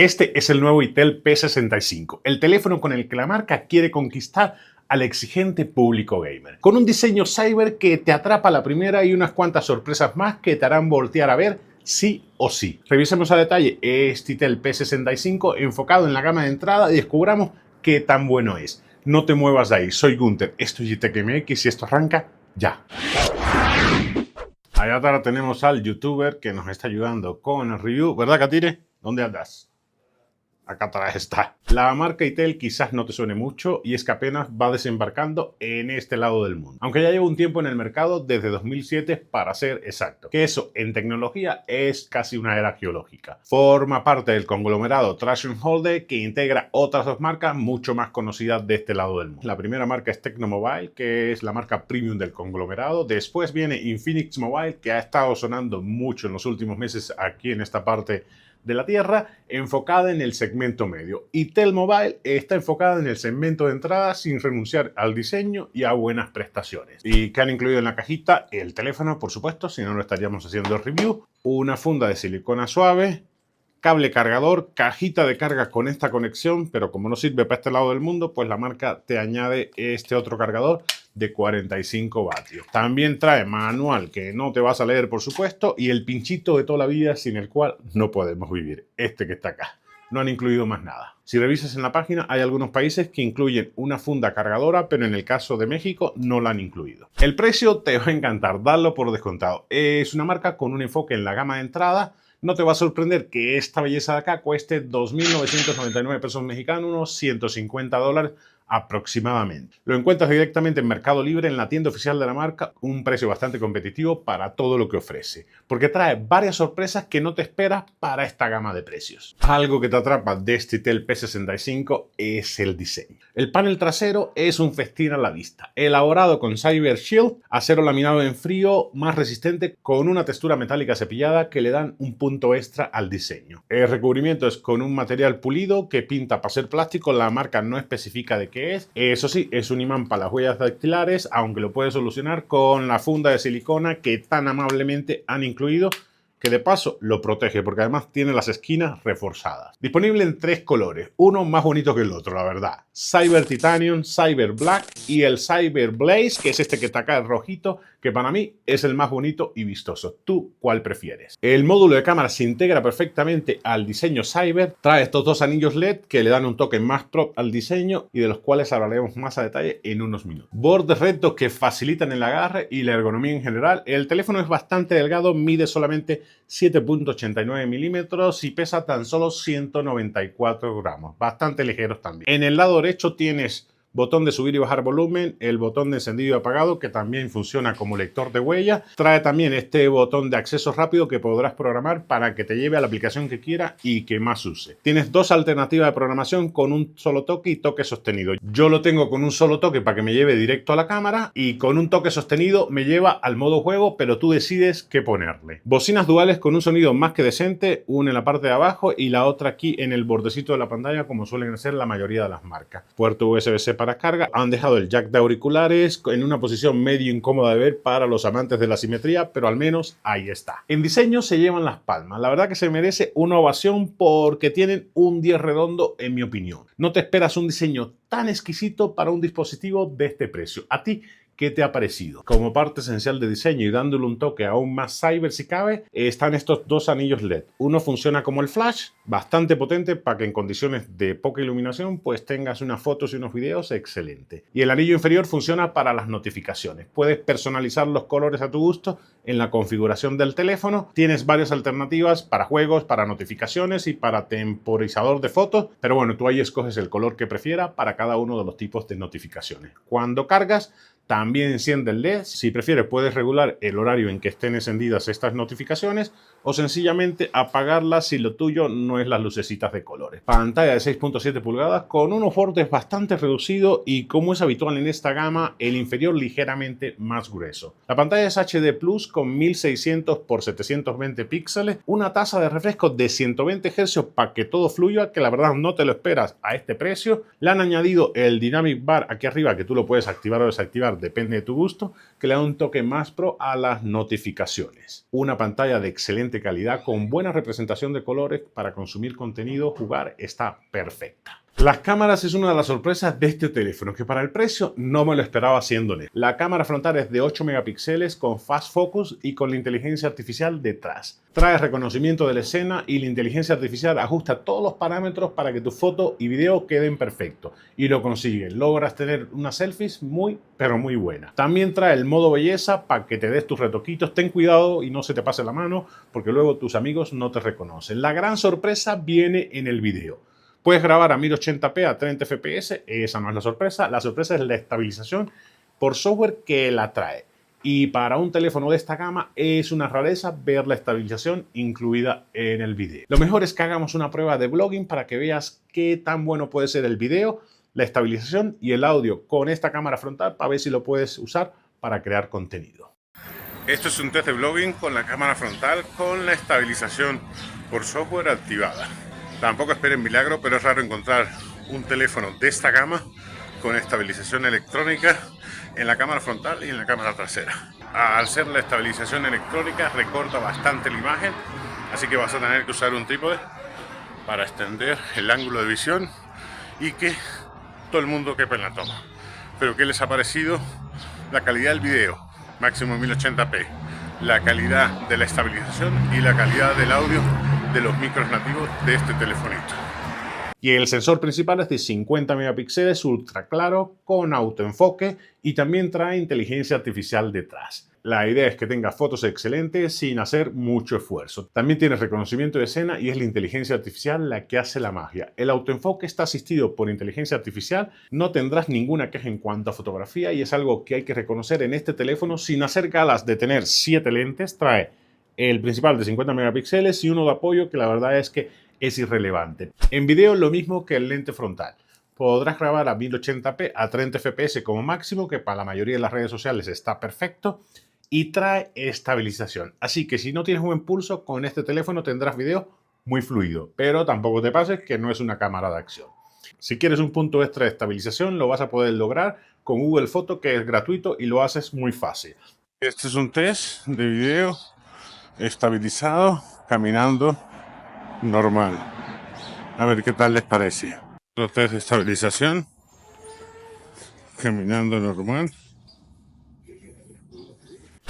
Este es el nuevo Itel P65, el teléfono con el que la marca quiere conquistar al exigente público gamer. Con un diseño cyber que te atrapa a la primera y unas cuantas sorpresas más que te harán voltear a ver sí o sí. Revisemos a detalle este Itel P65 enfocado en la gama de entrada y descubramos qué tan bueno es. No te muevas de ahí, soy Gunter, esto es GTEC MX y esto arranca ya. Allá atrás tenemos al youtuber que nos está ayudando con el review, ¿verdad, Katire? ¿Dónde andas? Acá atrás está. La marca Itel quizás no te suene mucho y es que apenas va desembarcando en este lado del mundo. Aunque ya lleva un tiempo en el mercado, desde 2007 para ser exacto. Que eso en tecnología es casi una era geológica. Forma parte del conglomerado Traction Holder que integra otras dos marcas mucho más conocidas de este lado del mundo. La primera marca es Tecnomobile, que es la marca premium del conglomerado. Después viene Infinix Mobile, que ha estado sonando mucho en los últimos meses aquí en esta parte de la Tierra, enfocada en el segmento medio. Itel Mobile está enfocada en el segmento de entrada sin renunciar al diseño y a buenas prestaciones. ¿Y qué han incluido en la cajita? El teléfono, por supuesto, si no, no estaríamos haciendo el review. Una funda de silicona suave, cable cargador, cajita de carga con esta conexión, pero como no sirve para este lado del mundo, pues la marca te añade este otro cargador de 45 vatios. También trae manual que no te vas a leer, por supuesto, y el pinchito de toda la vida sin el cual no podemos vivir, este que está acá. No han incluido más nada. Si revisas en la página, hay algunos países que incluyen una funda cargadora, pero en el caso de México no la han incluido. El precio te va a encantar, darlo por descontado. Es una marca con un enfoque en la gama de entrada. No te va a sorprender que esta belleza de acá cueste 2.999 pesos mexicanos, unos $150 aproximadamente. Lo encuentras directamente en Mercado Libre, en la tienda oficial de la marca, un precio bastante competitivo para todo lo que ofrece, porque trae varias sorpresas que no te esperas para esta gama de precios. Algo que te atrapa de este Itel P65 es el diseño. El panel trasero es un festín a la vista, elaborado con Cyber Shield, acero laminado en frío, más resistente, con una textura metálica cepillada que le dan un punto extra al diseño. El recubrimiento es con un material pulido que pinta para ser plástico, la marca no especifica de qué es. Eso sí, es un imán para las huellas dactilares, aunque lo puedes solucionar con la funda de silicona que tan amablemente han incluido, que de paso lo protege porque además tiene las esquinas reforzadas. Disponible en 3 colores, uno más bonito que el otro, la verdad. Cyber Titanium, Cyber Black y el Cyber Blaze, que es este que está acá, el rojito, que para mí es el más bonito y vistoso. ¿Tú cuál prefieres? El módulo de cámara se integra perfectamente al diseño Cyber, trae estos dos anillos LED que le dan un toque más pro al diseño y de los cuales hablaremos más a detalle en unos minutos. Bordes rectos que facilitan el agarre y la ergonomía en general. El teléfono es bastante delgado, mide solamente 7.89 milímetros y pesa tan solo 194 gramos, bastante ligeros también. En el lado derecho tienes botón de subir y bajar volumen, el botón de encendido y apagado que también funciona como lector de huella. Trae también este botón de acceso rápido que podrás programar para que te lleve a la aplicación que quiera y que más use. Tienes dos alternativas de programación con un solo toque y toque sostenido. Yo lo tengo con un solo toque para que me lleve directo a la cámara y con un toque sostenido me lleva al modo juego, pero tú decides qué ponerle. Bocinas duales con un sonido más que decente, una en la parte de abajo y la otra aquí en el bordecito de la pantalla como suelen ser la mayoría de las marcas. Puerto USB-C para carga, han dejado el jack de auriculares en una posición medio incómoda de ver para los amantes de la simetría, pero al menos ahí está. En diseño se llevan las palmas, la verdad que se merece una ovación porque tienen un 10 redondo en mi opinión. No te esperas un diseño tan exquisito para un dispositivo de este precio. ¿A ti qué te ha parecido? Como parte esencial de diseño y dándole un toque aún más cyber si cabe, están estos dos anillos LED. Uno funciona como el flash, bastante potente para que en condiciones de poca iluminación pues tengas unas fotos y unos videos excelente. Y el anillo inferior funciona para las notificaciones. Puedes personalizar los colores a tu gusto en la configuración del teléfono. Tienes varias alternativas para juegos, para notificaciones y para temporizador de fotos, pero bueno, tú ahí escoges el color que prefieras para cada uno de los tipos de notificaciones. Cuando cargas, también enciende el LED. Si prefieres, puedes regular el horario en que estén encendidas estas notificaciones o sencillamente apagarlas si lo tuyo no es las lucecitas de colores. Pantalla de 6.7 pulgadas con unos bordes bastante reducidos y, como es habitual en esta gama, el inferior ligeramente más grueso. La pantalla es HD Plus con 1600 x 720 píxeles, una tasa de refresco de 120 Hz para que todo fluya, que la verdad no te lo esperas a este precio. Le han añadido el Dynamic Bar aquí arriba que tú lo puedes activar o desactivar utilizar, depende de tu gusto, que le da un toque más pro a las notificaciones. Una pantalla de excelente calidad con buena representación de colores para consumir contenido, jugar, está perfecta. Las cámaras es una de las sorpresas de este teléfono, que para el precio no me lo esperaba siendo honesto. La cámara frontal es de 8 megapíxeles con Fast Focus y con la inteligencia artificial detrás. Trae reconocimiento de la escena y la inteligencia artificial ajusta todos los parámetros para que tu foto y video queden perfectos. Y lo consigue. Logras tener unas selfies muy, pero muy buenas. También trae el modo belleza para que te des tus retoquitos. Ten cuidado y no se te pase la mano porque luego tus amigos no te reconocen. La gran sorpresa viene en el video. Puedes grabar a 1080p a 30 fps, esa no es la sorpresa es la estabilización por software que la trae. Y para un teléfono de esta gama es una rareza ver la estabilización incluida en el video. Lo mejor es que hagamos una prueba de vlogging para que veas qué tan bueno puede ser el video, la estabilización y el audio con esta cámara frontal para ver si lo puedes usar para crear contenido. Esto es un test de vlogging con la cámara frontal con la estabilización por software activada. Tampoco esperen milagro, pero es raro encontrar un teléfono de esta gama con estabilización electrónica en la cámara frontal y en la cámara trasera. Al ser la estabilización electrónica recorta bastante la imagen, así que vas a tener que usar un trípode para extender el ángulo de visión y que todo el mundo quepa en la toma. Pero ¿qué les ha parecido la calidad del video? Máximo 1080p, la calidad de la estabilización y la calidad del audio de los micros nativos de este telefonito. Y el sensor principal es de 50 megapíxeles, ultra claro, con autoenfoque y también trae inteligencia artificial detrás. La idea es que tenga fotos excelentes sin hacer mucho esfuerzo. También tiene reconocimiento de escena y es la inteligencia artificial la que hace la magia. El autoenfoque está asistido por inteligencia artificial, no tendrás ninguna queja en cuanto a fotografía y es algo que hay que reconocer en este teléfono sin hacer galas de tener 7 lentes. Trae el principal de 50 megapíxeles y uno de apoyo que la verdad es que es irrelevante. En video lo mismo que el lente frontal. Podrás grabar a 1080p a 30 fps como máximo, que para la mayoría de las redes sociales está perfecto, y trae estabilización. Así que si no tienes buen pulso, con este teléfono tendrás video muy fluido, pero tampoco te pases que no es una cámara de acción. Si quieres un punto extra de estabilización, lo vas a poder lograr con Google Foto, que es gratuito y lo haces muy fácil. Este es un test de video estabilizado, caminando normal. A ver qué tal les parece. Otro test de estabilización, caminando normal.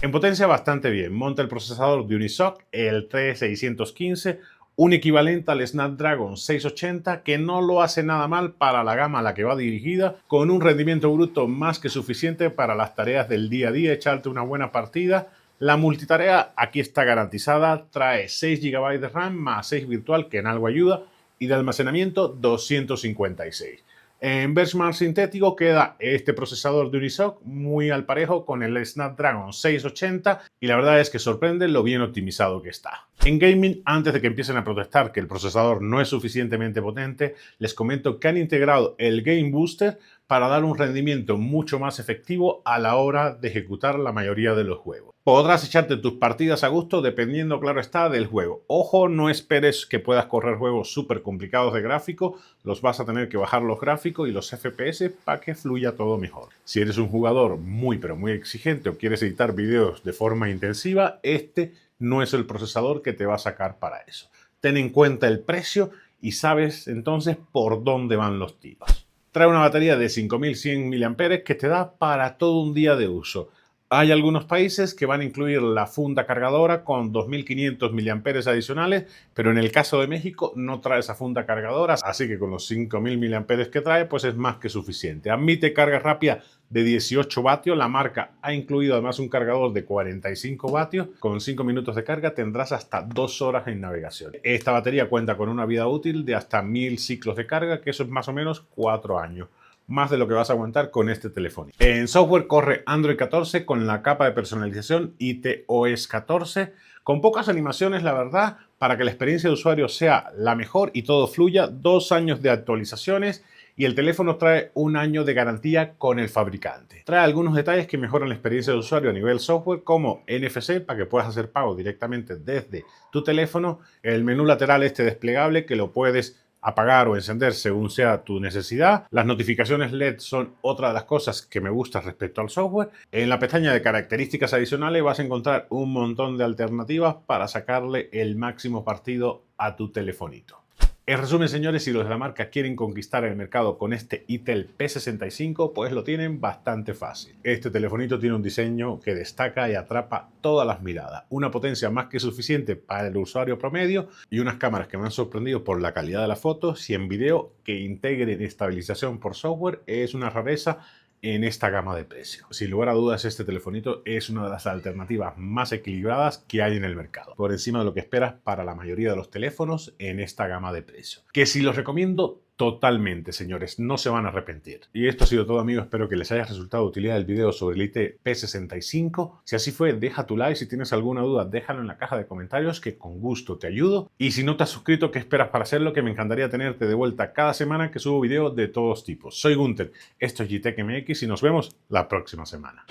En potencia bastante bien. Monta el procesador de Unisoc, el 3615, un equivalente al Snapdragon 680 que no lo hace nada mal para la gama a la que va dirigida, con un rendimiento bruto más que suficiente para las tareas del día a día, echarte una buena partida. La multitarea aquí está garantizada, trae 6 GB de RAM más 6 virtual, que en algo ayuda, y de almacenamiento 256. En benchmark sintético queda este procesador de Unisoc muy al parejo con el Snapdragon 680 y la verdad es que sorprende lo bien optimizado que está. En gaming, antes de que empiecen a protestar que el procesador no es suficientemente potente, les comento que han integrado el Game Booster para dar un rendimiento mucho más efectivo a la hora de ejecutar la mayoría de los juegos. Podrás echarte tus partidas a gusto dependiendo, claro está, del juego. Ojo, no esperes que puedas correr juegos súper complicados de gráfico, los vas a tener que bajar los gráficos y los FPS para que fluya todo mejor. Si eres un jugador muy pero muy exigente o quieres editar videos de forma intensiva, este no es el procesador que te va a sacar para eso. Ten en cuenta el precio y sabes entonces por dónde van los tiros. Trae una batería de 5100 mAh que te da para todo un día de uso. Hay algunos países que van a incluir la funda cargadora con 2500 mAh adicionales, pero en el caso de México no trae esa funda cargadora, así que con los 5000 mAh que trae, pues es más que suficiente. Admite carga rápida de 18 vatios. La marca ha incluido además un cargador de 45 vatios. Con 5 minutos de carga tendrás hasta 2 horas en navegación. Esta batería cuenta con una vida útil de hasta 1000 ciclos de carga, que eso es más o menos 4 años. Más de lo que vas a aguantar con este teléfono. En software corre Android 14 con la capa de personalización iTOS 14, con pocas animaciones, la verdad, para que la experiencia de usuario sea la mejor y todo fluya. 2 años de actualizaciones y el teléfono trae 1 año de garantía con el fabricante. Trae algunos detalles que mejoran la experiencia de usuario a nivel software, como NFC para que puedas hacer pago directamente desde tu teléfono, el menú lateral este desplegable que lo puedes apagar o encender según sea tu necesidad. Las notificaciones LED son otra de las cosas que me gusta respecto al software. En la pestaña de características adicionales vas a encontrar un montón de alternativas para sacarle el máximo partido a tu telefonito. En resumen, señores, si los de la marca quieren conquistar el mercado con este Itel P65, pues lo tienen bastante fácil. Este telefonito tiene un diseño que destaca y atrapa todas las miradas, una potencia más que suficiente para el usuario promedio y unas cámaras que me han sorprendido por la calidad de las fotos y en video que integren estabilización por software es una rareza en esta gama de precio. Sin lugar a dudas, este telefonito es una de las alternativas más equilibradas que hay en el mercado, por encima de lo que esperas para la mayoría de los teléfonos en esta gama de precio. Que si los recomiendo totalmente, señores, no se van a arrepentir. Y esto ha sido todo, amigos. Espero que les haya resultado de utilidad el video sobre el Itel P65. Si así fue, deja tu like. Si tienes alguna duda, déjalo en la caja de comentarios, que con gusto te ayudo. Y si no te has suscrito, ¿qué esperas para hacerlo? Que me encantaría tenerte de vuelta cada semana que subo videos de todos tipos. Soy Gunter, esto es GTech MX y nos vemos la próxima semana.